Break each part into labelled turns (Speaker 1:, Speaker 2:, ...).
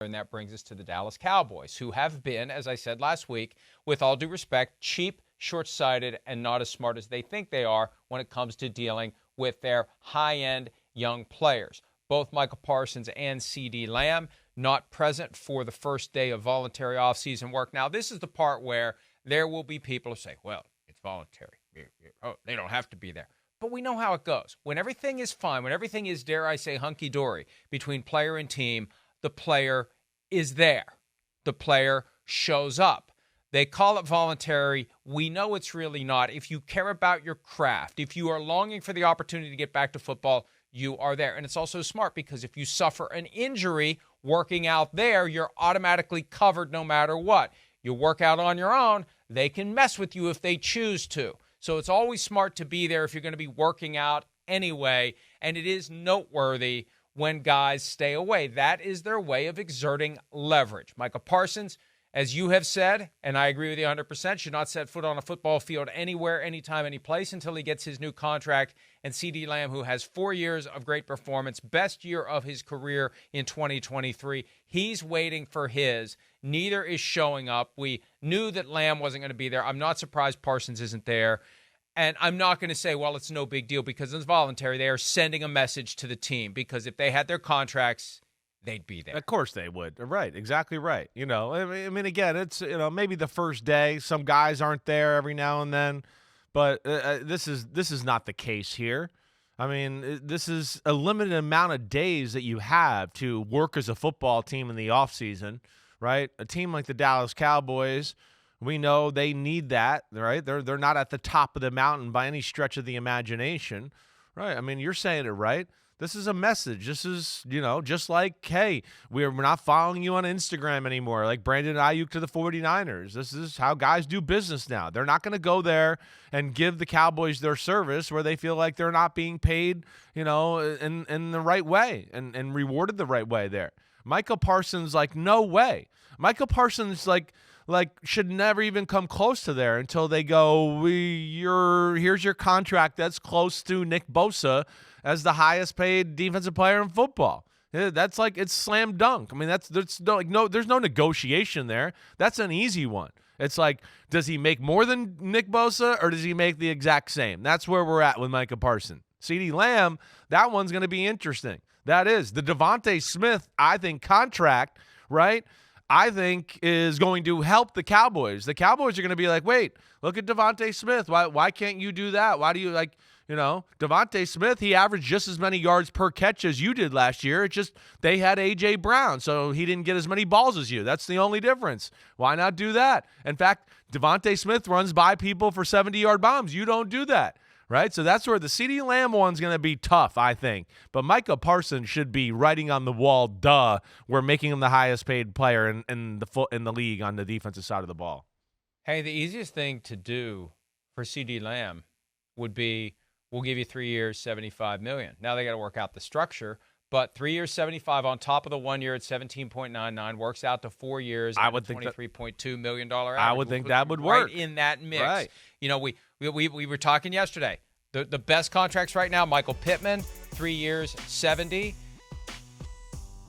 Speaker 1: And that brings us to the Dallas Cowboys, who have been, as I said last week, with all due respect, cheap, short-sighted, and not as smart as they think they are when it comes to dealing with their high-end young players. Both Micah Parsons and CeeDee Lamb not present for the first day of voluntary offseason work. Now, this is the part where there will be people who say, well, it's voluntary. Oh, they don't have to be there. But we know how it goes. When everything is fine, when everything is, dare I say, hunky-dory between player and team, the player is there. The player shows up. They call it voluntary. We know it's really not. If you care about your craft, if you are longing for the opportunity to get back to football, you are there. And it's also smart because if you suffer an injury working out there, you're automatically covered no matter what. You work out on your own, they can mess with you if they choose to. So it's always smart to be there if you're going to be working out anyway. And it is noteworthy when guys stay away. That is their way of exerting leverage. Micah Parsons, as you have said, and I agree with you 100%, should not set foot on a football field anywhere, anytime, any place until he gets his new contract. And CeeDee Lamb, who has 4 years of great performance, best year of his career in 2023, he's waiting for his. Neither is showing up. We knew that Lamb wasn't going to be there. I'm not surprised Parsons isn't there. And I'm not going to say, well, it's no big deal because it's voluntary. They are sending a message to the team because if they had their contracts, they'd be there.
Speaker 2: Of course they would. Right. Exactly right. I mean, again, it's, maybe the first day, some guys aren't there every now and then, but this is not the case here. I mean, this is a limited amount of days that you have to work as a football team in the offseason, right? A team like the Dallas Cowboys, we know they need that, right? They're not at the top of the mountain by any stretch of the imagination, right? I mean, you're saying it right. This is a message. This is, just like, hey, we're not following you on Instagram anymore, like Brandon Ayuk to the 49ers. This is how guys do business now. They're not going to go there and give the Cowboys their service where they feel like they're not being paid, in the right way and rewarded the right way there. Micah Parsons, no way. Micah Parsons, should never even come close to there until they go, here's your contract that's close to Nick Bosa as the highest paid defensive player in football. That's it's slam dunk. I mean, there's no negotiation there. That's an easy one. It's does he make more than Nick Bosa or does he make the exact same? That's where we're at with Micah Parsons. CeeDee Lamb, that one's going to be interesting. That is the DeVonta Smith, I think, contract, right? I think is going to help the Cowboys. The Cowboys are going to be like, wait, look at DeVonta Smith. Why can't you do that? Why do you DeVonta Smith, he averaged just as many yards per catch as you did last year. It's just they had A.J. Brown, so he didn't get as many balls as you. That's the only difference. Why not do that? In fact, DeVonta Smith runs by people for 70-yard bombs. You don't do that. Right? So that's where the CeeDee Lamb one's going to be tough, I think. But Micah Parsons should be writing on the wall, duh, we're making him the highest paid player in the league on the defensive side of the ball.
Speaker 1: Hey, the easiest thing to do for CeeDee Lamb would be, we'll give you 3 years, $75 million. Now they got to work out the structure, but 3 years, $75 on top of the 1 year at 17.99 works out to 4 years.
Speaker 2: I would think
Speaker 1: $23.2 million average.
Speaker 2: I would think that would work.
Speaker 1: Right in that mix.
Speaker 2: Right.
Speaker 1: We were talking yesterday. The best contracts right now, Michael Pittman, 3 years, $70.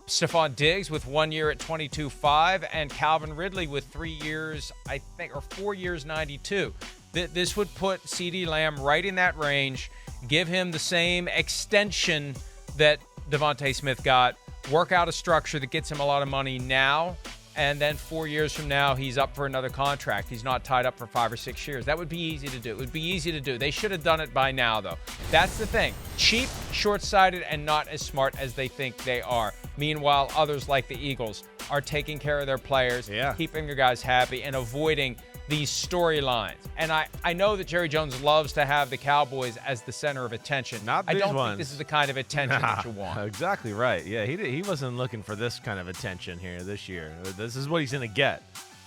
Speaker 1: Stephon Diggs with 1 year at $22.5, and Calvin Ridley with 3 years, I think, or 4 years, $92. This would put CeeDee Lamb right in that range, give him the same extension that DeVonta Smith got, work out a structure that gets him a lot of money now, and then 4 years from now, he's up for another contract. He's not tied up for 5 or 6 years. That would be easy to do. It would be easy to do. They should have done it by now, though. That's the thing. Cheap, short-sighted, and not as smart as they think they are. Meanwhile, others like the Eagles are taking care of their players, keeping their guys happy, and avoiding these storylines. And I know that Jerry Jones loves to have the Cowboys as the center of attention.
Speaker 2: Not these
Speaker 1: I don't
Speaker 2: ones.
Speaker 1: think this is the kind of attention that you want.
Speaker 2: Exactly right. Yeah, he wasn't looking for this kind of attention here this year. This is what he's going to get,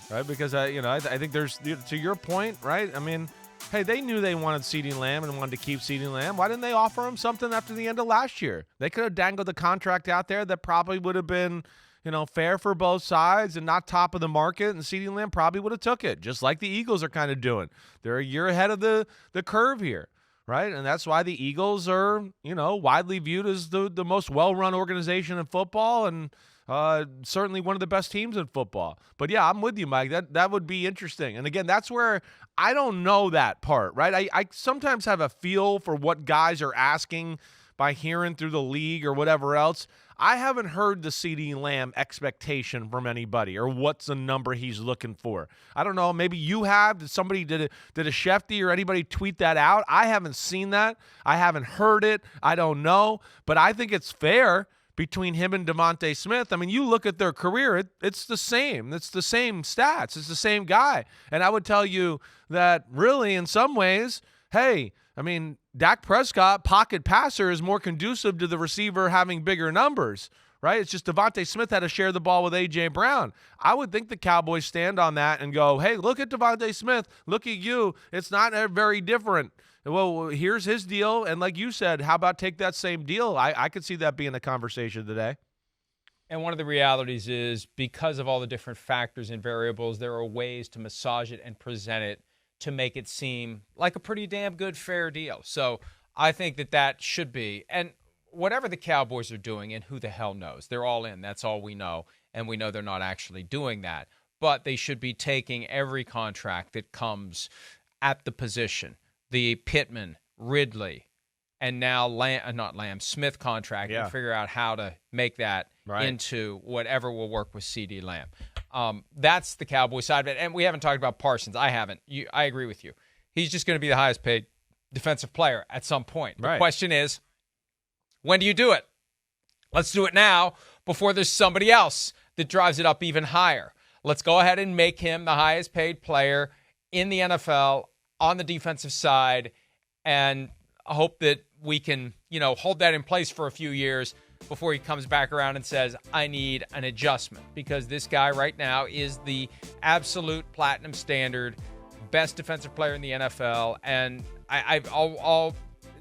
Speaker 2: right? Because I think there's, to your point, right? I mean, hey, they knew they wanted CeeDee Lamb and wanted to keep CeeDee Lamb. Why didn't they offer him something after the end of last year? They could have dangled the contract out there that probably would have been, fair for both sides and not top of the market, and CeeDee Lamb probably would have took it, just like the Eagles are kind of doing. They're a year ahead of the curve here, right? And that's why the Eagles are, widely viewed as the most well-run organization in football, and certainly one of the best teams in football. But yeah, I'm with you, Mike. That would be interesting. And again, that's where I don't know that part, right? I sometimes have a feel for what guys are asking by hearing through the league or whatever else. I haven't heard the CeeDee Lamb expectation from anybody or what's the number he's looking for. I don't know. Maybe you have. Did somebody did a Shefty or anybody tweet that out? I haven't seen that. I haven't heard it. I don't know. But I think it's fair between him and DeVonta Smith. I mean, you look at their career, it's the same. It's the same stats. It's the same guy. And I would tell you that really in some ways, hey, I mean, Dak Prescott, pocket passer, is more conducive to the receiver having bigger numbers, right? It's just DeVonta Smith had to share the ball with A.J. Brown. I would think the Cowboys stand on that and go, hey, look at DeVonta Smith. Look at you. It's not very different. Well, here's his deal. And like you said, how about take that same deal? I could see that being a conversation today.
Speaker 1: And one of the realities is because of all the different factors and variables, there are ways to massage it and present it to make it seem like a pretty damn good, fair deal. So I think that should be. And whatever the Cowboys are doing, and who the hell knows, they're all in. That's all we know. And we know they're not actually doing that. But they should be taking every contract that comes at the position. The Pittman, Ridley, and now Smith contract, and figure out how to make that into whatever will work with CeeDee Lamb. That's the Cowboy side of it. And we haven't talked about Parsons. I haven't. I agree with you. He's just going to be the highest paid defensive player at some point. The question is, when do you do it? Let's do it now before there's somebody else that drives it up even higher. Let's go ahead and make him the highest paid player in the NFL on the defensive side, and hope that we can, hold that in place for a few years before he comes back around and says, I need an adjustment, because this guy right now is the absolute platinum standard, best defensive player in the NFL. And I'll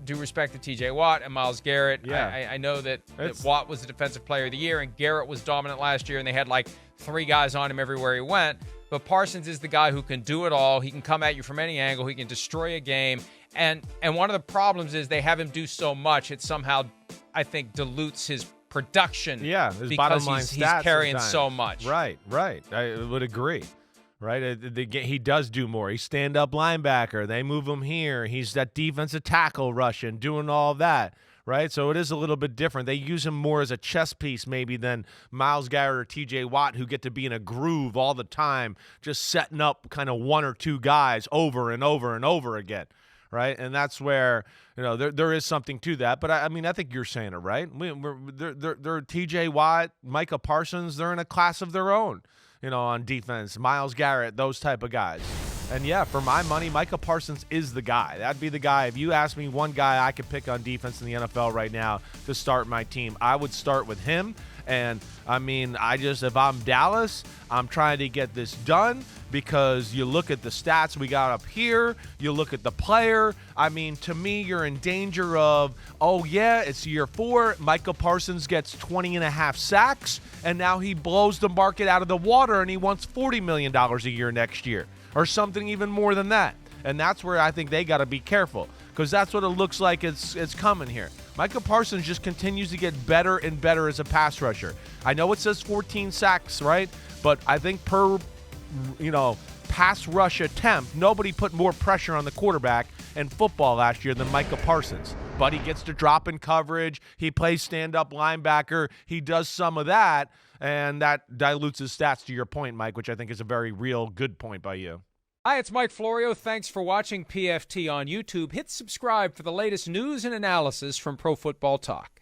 Speaker 1: due respect to TJ Watt and Myles Garrett. Yeah. I know that Watt was the defensive player of the year and Garrett was dominant last year, and they had like 3 guys on him everywhere he went. But Parsons is the guy who can do it all. He can come at you from any angle. He can destroy a game. And one of the problems is they have him do so much, it somehow, I think, dilutes his production. Yeah, his bottom line stats. He's carrying so much.
Speaker 2: Right. I would agree. Right, he does do more. He's stand-up linebacker. They move him here. He's that defensive tackle rushing, doing all that. Right, so it is a little bit different. They use him more as a chess piece maybe than Myles Garrett or T.J. Watt, who get to be in a groove all the time, just setting up kind of 1 or 2 guys over and over and over again. Right, and that's where there is something to that. But I think you're saying it right. They're T.J. Watt, Micah Parsons. They're in a class of their own. On defense, Myles Garrett, those type of guys. And yeah, for my money, Micah Parsons is the guy. That'd be the guy. If you ask me one guy I could pick on defense in the NFL right now to start my team, I would start with him. And if I'm Dallas, I'm trying to get this done, because you look at the stats we got up here, you look at the player. To me, you're in danger of, it's year 4. Micah Parsons gets 20.5 sacks, and now he blows the market out of the water, and he wants $40 million a year next year, or something even more than that. And that's where I think they got to be careful, because that's what it looks like it's coming here. Micah Parsons just continues to get better and better as a pass rusher. I know it says 14 sacks, right? But I think per, pass rush attempt, nobody put more pressure on the quarterback in football last year than Micah Parsons. But he gets to drop in coverage. He plays stand-up linebacker. He does some of that, and that dilutes his stats, to your point, Mike, which I think is a very real good point by you.
Speaker 1: Hi, it's Mike Florio. Thanks for watching PFT on YouTube. Hit subscribe for the latest news and analysis from Pro Football Talk.